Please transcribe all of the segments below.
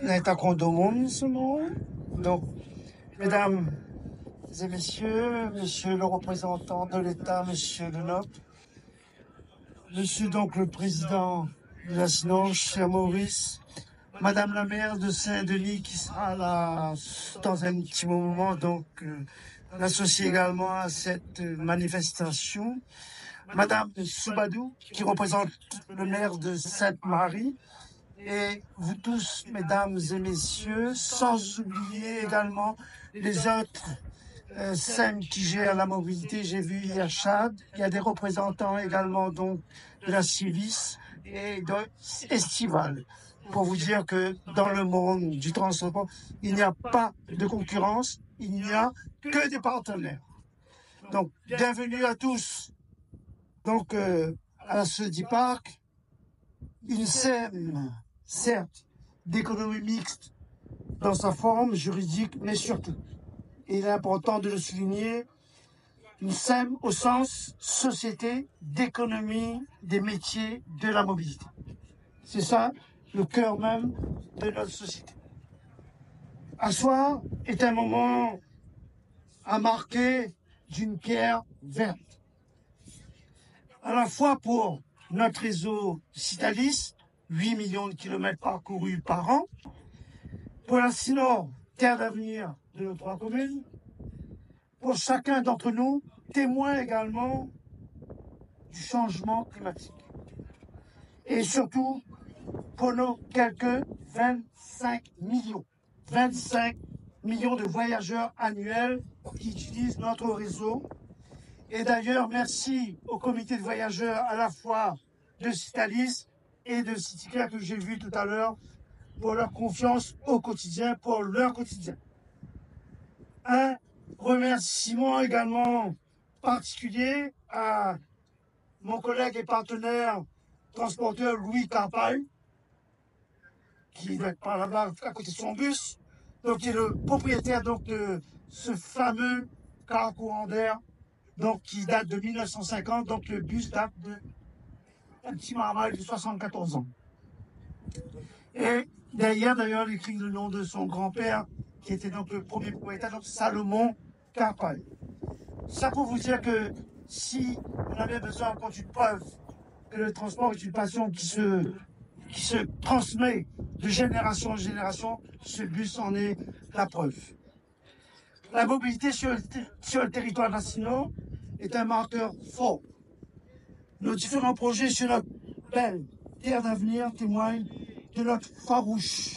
Neta condomum, ce mot. Donc, mesdames et messieurs, monsieur le représentant de l'État, monsieur le NOP, monsieur donc le président de la SNOR, cher Maurice, madame la maire de Saint-Denis qui sera là dans un petit moment, donc l'associer également à cette manifestation, madame Soubadou qui représente le maire de Sainte-Marie, et vous tous, mesdames et messieurs, sans oublier également les autres SEM qui gèrent la mobilité. J'ai vu hier Chad, il y a des représentants également donc de la Civis et de Estival. Pour vous dire que dans le monde du transport, il n'y a pas de concurrence, il n'y a que des partenaires. Donc, bienvenue à tous. Donc, à la Sedi Park, une SEM, certes, d'économie mixte dans sa forme juridique, mais surtout, et il est important de le souligner, une SEM au sens société d'économie des métiers de la mobilité. C'est ça le cœur même de notre société. Asseoir est un moment à marquer d'une pierre verte. À la fois pour notre réseau Citalis, 8 millions de kilomètres parcourus par an, pour la SINOR, terre d'avenir de nos trois communes, pour chacun d'entre nous, témoin également du changement climatique. Et surtout, pour nos quelques 25 millions de voyageurs annuels qui utilisent notre réseau. Et d'ailleurs, merci au comité de voyageurs à la fois de Citalis et de Citycare que j'ai vu tout à l'heure pour leur confiance au quotidien, pour leur quotidien. Un remerciement également particulier à mon collègue et partenaire transporteur Louis Carpaille, qui doit être par là-bas à côté de son bus, donc qui est le propriétaire donc de ce fameux car courant d'air, donc qui date de 1950, donc le bus date de un petit marmaille de 74 ans. Et derrière, d'ailleurs, il écrit le nom de son grand-père, qui était donc le premier propriétaire, donc Salomon Carpaille. Ça pour vous dire que si on avait besoin encore d'une preuve que le transport est une passion qui se transmet de génération en génération, ce bus en est la preuve. La mobilité sur le territoire national est un marqueur fort. Nos différents projets sur notre belle terre d'avenir témoignent de notre farouche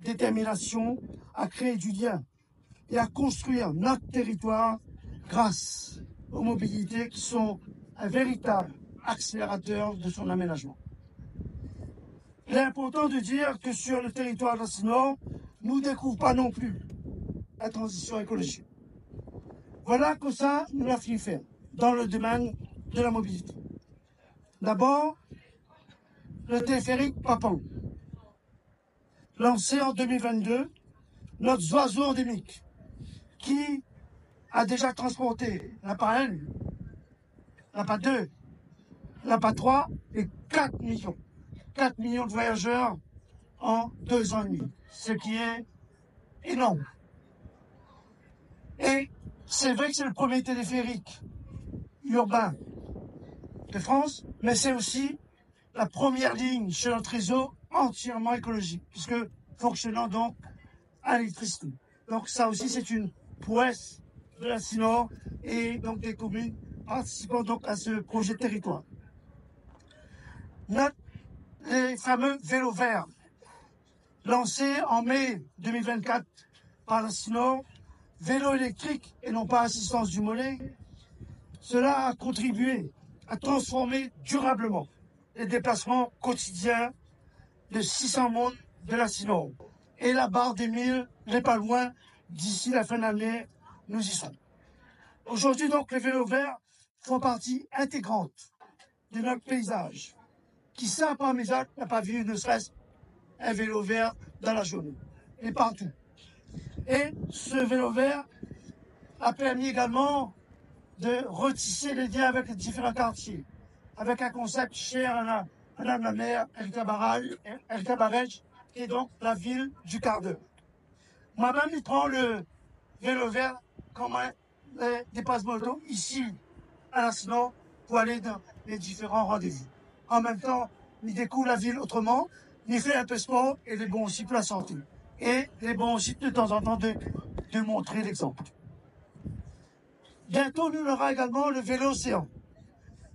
détermination à créer du lien et à construire notre territoire grâce aux mobilités qui sont un véritable accélérateur de son aménagement. Il est important de dire que sur le territoire national, nous ne découvrons pas non plus la transition écologique. Voilà que ça, nous l'avons fait faire dans le domaine de la mobilité. D'abord, le téléphérique Papan, lancé en 2022, notre oiseau endémique, qui a déjà transporté l'APA 1, l'APA 2, l'APA 3 et 4 millions. 4 millions de voyageurs en 2 ans et demi, ce qui est énorme. Et c'est vrai que c'est le premier téléphérique urbain de France, mais c'est aussi la première ligne sur notre réseau entièrement écologique, puisque fonctionnant donc à l'électricité. Donc ça aussi, c'est une prouesse de la SINOR et donc des communes participant donc à ce projet de territoire. Les fameux vélos verts, lancés en mai 2024 par la SINOR, vélo électrique et non pas assistance du mollet, cela a contribué à transformer durablement les déplacements quotidiens de 600 mondes de la SINOR. Et la barre des 1000 n'est pas loin, d'ici la fin de l'année, nous y sommes. Aujourd'hui donc, les vélos verts font partie intégrante de notre paysage. Qui ça parmi les autres n'a pas vu ne serait-ce un vélo vert dans la journée, et partout. Et ce vélo vert a permis également de retisser les liens avec les différents quartiers, avec un concept cher à Madame la maire Erika Barège, qui est donc la ville du quart d'heure. Moi-même, je prends le vélo vert comme un dépassement auto ici à l'Arsenal pour aller dans les différents rendez-vous. En même temps, il découvre la ville autrement, il fait un peu sport et les bons aussi pour la santé. Et les bons aussi de temps en temps de montrer l'exemple. Bientôt, nous aurons également le vélo océan,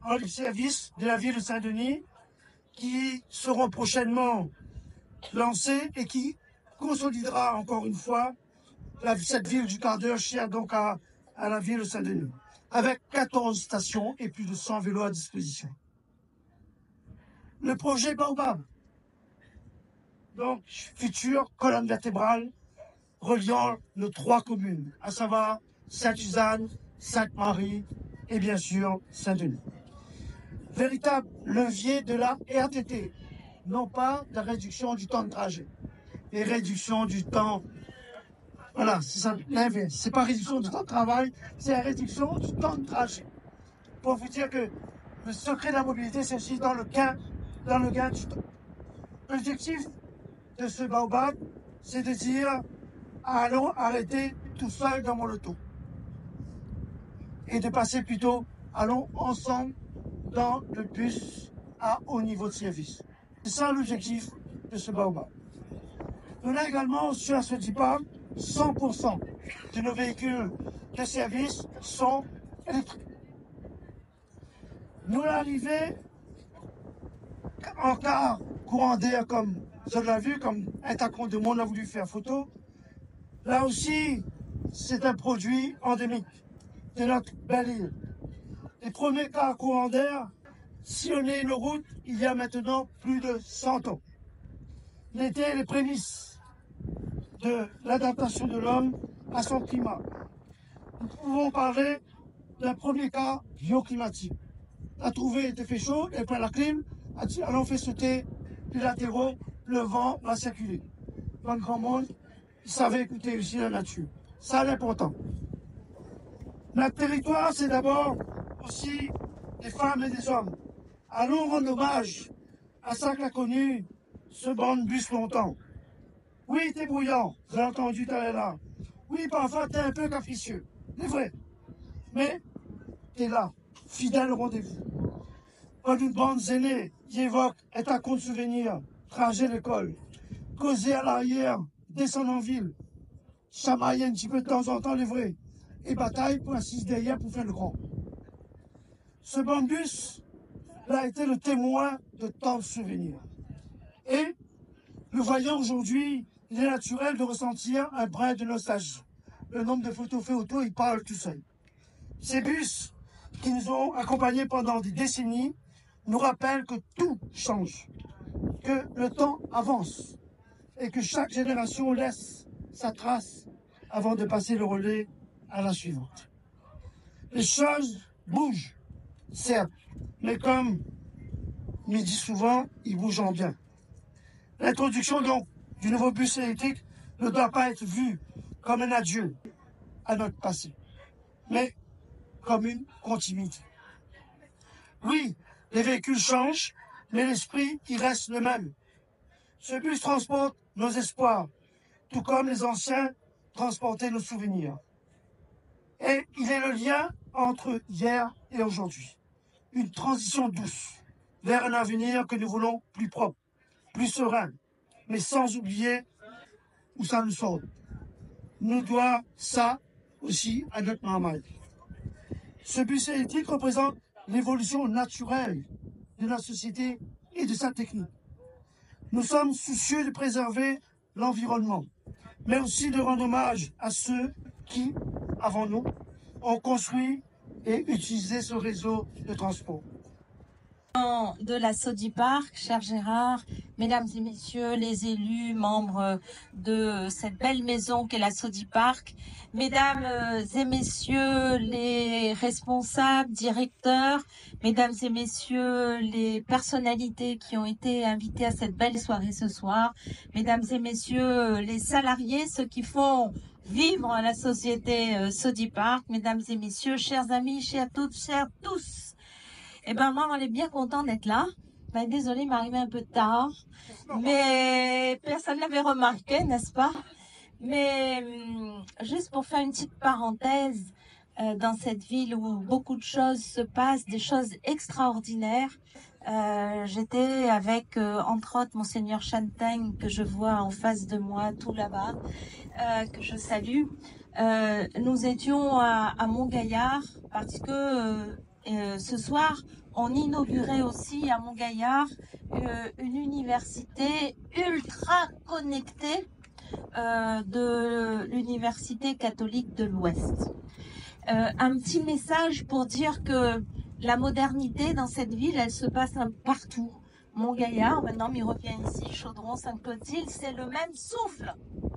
en service de la ville de Saint-Denis, qui seront prochainement lancés et qui consolidera encore une fois cette ville du quart d'heure chère donc à la ville de Saint-Denis, avec 14 stations et plus de 100 vélos à disposition. Le projet Baobab, donc future colonne vertébrale reliant nos 3 communes, à savoir Sainte-Suzanne, Sainte-Marie et bien sûr Saint-Denis. Véritable levier de la RTT, non pas de la réduction du temps de trajet, mais réduction du temps. Voilà, c'est ça l'inverse. C'est pas réduction du temps de travail, c'est la réduction du temps de trajet. Pour vous dire que le secret de la mobilité, c'est aussi dans le gain du temps. L'objectif de ce baobab, c'est de dire allons arrêter tout seul dans mon auto. Et de passer plutôt, allons ensemble dans le bus à haut niveau de service. C'est ça l'objectif de ce baobab. On a également sur la Sodipark 100% de nos véhicules de service sont électriques. Nous l'arrivée en cas courant d'air comme je l'ai vu, comme un tacon de monde a voulu faire photo. Là aussi, c'est un produit endémique de notre belle île. Les premiers cas courant d'air sillonnaient nos routes il y a maintenant plus de 100 ans. Il était les prémices de l'adaptation de l'homme à son climat. Nous pouvons parler d'un premier cas bioclimatique. La trouvée était fait chaud, et puis la clim, alors on fait sauter les latéraux, le vent va circuler. Dans le grand monde, il savait écouter aussi la nature. Ça, l'important. Notre territoire, c'est d'abord aussi des femmes et des hommes. Allons rendre hommage à ça qu'a connu ce banc de bus longtemps. Oui, t'es brouillant, j'ai entendu t'aller là. Oui, parfois t'es un peu capricieux, c'est vrai. Mais t'es là, fidèle au rendez-vous. Comme une bande aînée qui évoque un tacon de souvenirs, trajet d'école, causer à l'arrière, descendre en ville, chamailler un petit peu de temps en temps les vrais, et bataille pour assister derrière pour faire le grand. Ce banc de bus a été le témoin de tant de souvenirs. Et nous voyons aujourd'hui, il est naturel de ressentir un brin de nostalgie. Le nombre de photos fait autour, il parle tout seul. Ces bus qui nous ont accompagnés pendant des décennies nous rappellent que tout change, que le temps avance et que chaque génération laisse sa trace avant de passer le relais à la suivante. Les choses bougent, certes, mais comme on dit souvent, ils bougent en bien. L'introduction donc du nouveau bus électrique ne doit pas être vue comme un adieu à notre passé, mais comme une continuité. Oui, les véhicules changent, mais l'esprit, il reste le même. Ce bus transporte nos espoirs, tout comme les anciens transportaient nos souvenirs. Et il est le lien entre hier et aujourd'hui. Une transition douce vers un avenir que nous voulons plus propre, plus serein, mais sans oublier où ça nous sort. Nous doit ça aussi à notre maman. Ce bus électrique représente l'évolution naturelle de la société et de sa technique. Nous sommes soucieux de préserver l'environnement, mais aussi de rendre hommage à ceux qui, avant nous, ont construit et utilisé ce réseau de transport. De la Sodipark, cher Gérard, mesdames et messieurs les élus, membres de cette belle maison qu'est la Sodipark, mesdames et messieurs les responsables, directeurs, mesdames et messieurs les personnalités qui ont été invitées à cette belle soirée ce soir, mesdames et messieurs les salariés, ceux qui font vivre la société Sodipark, mesdames et messieurs, chers amis, chers toutes, chers tous. Eh ben moi, on est bien content d'être là. Ben, désolée, il m'est arrivé un peu tard, mais personne ne l'avait remarqué, n'est-ce pas? Mais juste pour faire une petite parenthèse, dans cette ville où beaucoup de choses se passent, des choses extraordinaires, j'étais avec, entre autres, Monseigneur Chantaigne, que je vois en face de moi, tout là-bas, que je salue. Nous étions à Montgaillard parce que ce soir, on inaugurait aussi à Montgaillard une université ultra connectée de l'Université catholique de l'Ouest. Un petit message pour dire que la modernité dans cette ville, elle se passe partout. Montgaillard, maintenant, mais il revient ici, Chaudron, Sainte-Clotilde, c'est le même souffle,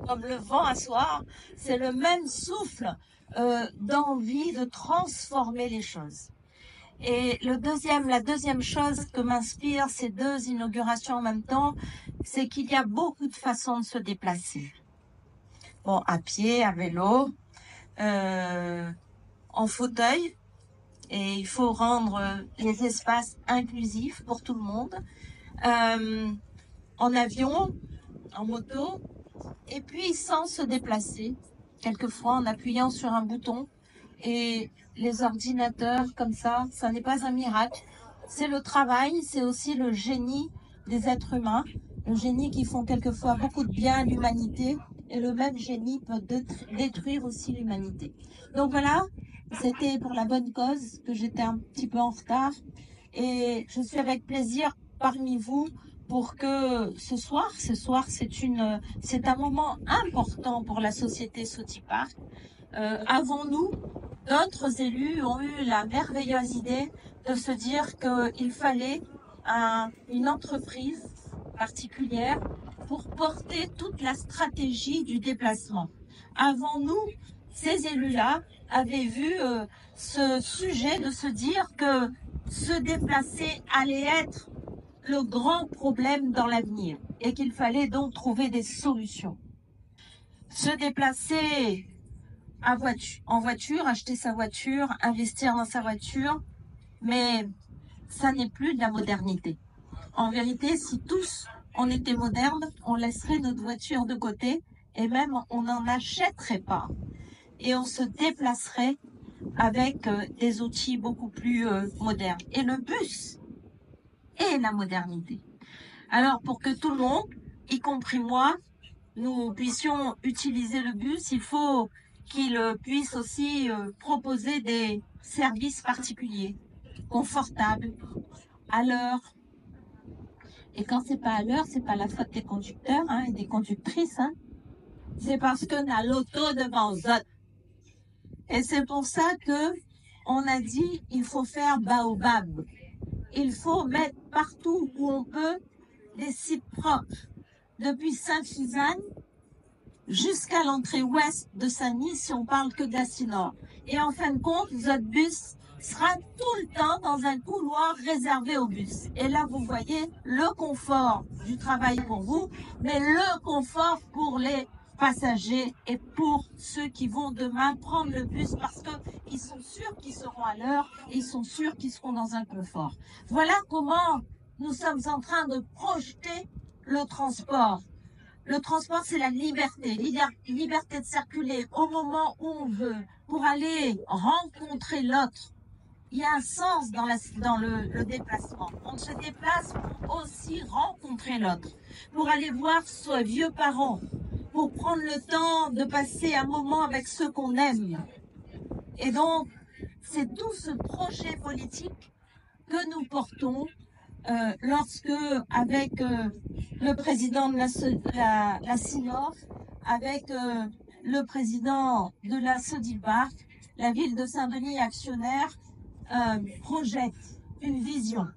comme le vent à soir, c'est le même souffle d'envie de transformer les choses. Et la deuxième chose que m'inspire ces deux inaugurations en même temps, c'est qu'il y a beaucoup de façons de se déplacer. Bon, à pied, à vélo, en fauteuil, et il faut rendre les espaces inclusifs pour tout le monde, en avion, en moto, et puis sans se déplacer, quelquefois en appuyant sur un bouton. Et les ordinateurs comme ça n'est pas un miracle. C'est le travail, c'est aussi le génie des êtres humains, le génie qui font quelquefois beaucoup de bien à l'humanité, et le même génie peut détruire aussi l'humanité. Donc voilà, c'était pour la bonne cause que j'étais un petit peu en retard, et je suis avec plaisir parmi vous pour que ce soir, c'est un moment important pour la société Saudi Park. Avant nous, d'autres élus ont eu la merveilleuse idée de se dire qu'il fallait une entreprise particulière pour porter toute la stratégie du déplacement. Avant nous, ces élus-là avaient vu ce sujet de se dire que se déplacer allait être le grand problème dans l'avenir et qu'il fallait donc trouver des solutions. Se déplacer en voiture, acheter sa voiture, investir dans sa voiture, mais ça n'est plus de la modernité. En vérité, si tous on était modernes, on laisserait notre voiture de côté et même on n'en achèterait pas. Et on se déplacerait avec des outils beaucoup plus modernes. Et le bus est la modernité. Alors pour que tout le monde, y compris moi, nous puissions utiliser le bus, il faut qu'il puisse aussi proposer des services particuliers, confortables, à l'heure. Et quand c'est pas à l'heure, c'est pas la faute des conducteurs et des conductrices. C'est parce qu'on a l'auto devant eux. Et c'est pour ça que on a dit il faut faire baobab. Il faut mettre partout où on peut des sites propres. Depuis Sainte-Suzanne jusqu'à l'entrée ouest de Saint-Denis, si on parle que d'Assinor. Et en fin de compte, votre bus sera tout le temps dans un couloir réservé au bus. Et là, vous voyez le confort du travail pour vous, mais le confort pour les passagers et pour ceux qui vont demain prendre le bus parce qu'ils sont sûrs qu'ils seront à l'heure et ils sont sûrs qu'ils seront dans un confort. Voilà comment nous sommes en train de projeter le transport. Le transport, c'est la liberté de circuler au moment où on veut pour aller rencontrer l'autre. Il y a un sens dans le déplacement. On se déplace pour aussi rencontrer l'autre, pour aller voir ses vieux parents, pour prendre le temps de passer un moment avec ceux qu'on aime. Et donc, c'est tout ce projet politique que nous portons lorsque, avec le président de la SINOF, avec le président de la Saudi Park, la ville de Saint-Denis actionnaire, projette une vision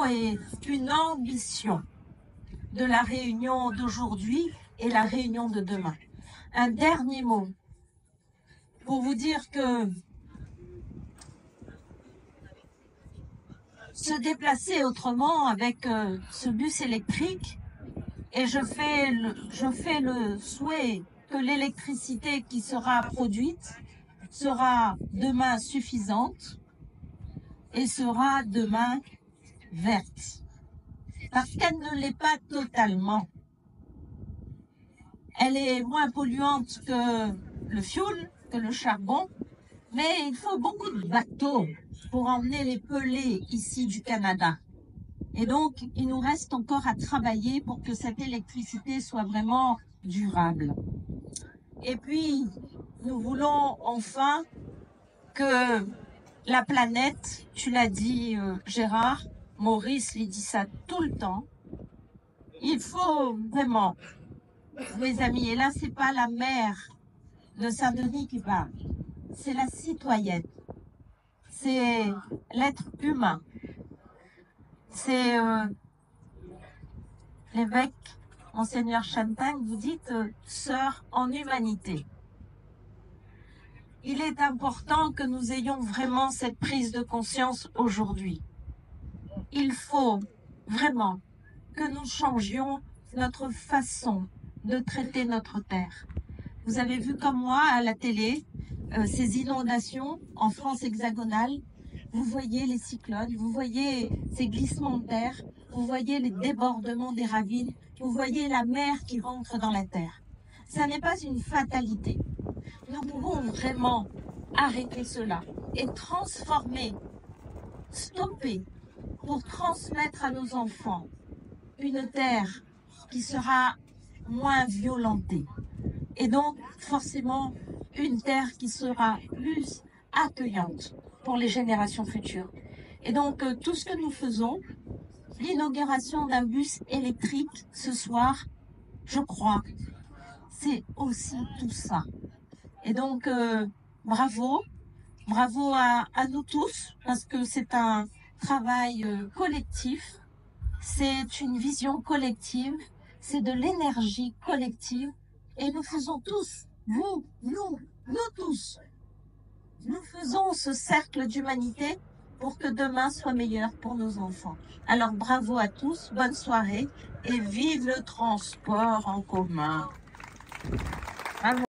et une ambition de la réunion d'aujourd'hui et la réunion de demain. Un dernier mot pour vous dire que se déplacer autrement avec ce bus électrique, et je fais le souhait que l'électricité qui sera produite sera demain suffisante et sera demain verte. Parce qu'elle ne l'est pas totalement. Elle est moins polluante que le fioul, que le charbon, mais il faut beaucoup de bateaux pour emmener les pellets ici du Canada. Et donc, il nous reste encore à travailler pour que cette électricité soit vraiment durable. Et puis, nous voulons enfin que la planète, tu l'as dit Gérard, Maurice lui dit ça tout le temps, il faut vraiment, mes amis, et là c'est pas la mère de Saint-Denis qui parle, c'est la citoyenne, c'est l'être humain, c'est l'évêque Monseigneur Champagne, vous dites sœur en humanité. Il est important que nous ayons vraiment cette prise de conscience aujourd'hui. Il faut vraiment que nous changions notre façon de traiter notre terre. Vous avez vu comme moi à la télé ces inondations en France hexagonale. Vous voyez les cyclones, vous voyez ces glissements de terre, vous voyez les débordements des ravines, vous voyez la mer qui rentre dans la terre. Ça n'est pas une fatalité. Nous pouvons vraiment arrêter cela et transformer, stopper, pour transmettre à nos enfants une terre qui sera moins violentée. Et donc, forcément, une terre qui sera plus accueillante pour les générations futures. Et donc, tout ce que nous faisons, l'inauguration d'un bus électrique ce soir, je crois, c'est aussi tout ça. Et donc, bravo à nous tous, parce que c'est un travail collectif, c'est une vision collective, c'est de l'énergie collective, et nous faisons tous, vous, nous tous, nous faisons ce cercle d'humanité pour que demain soit meilleur pour nos enfants. Alors bravo à tous, bonne soirée, et vive le transport en commun. Bravo.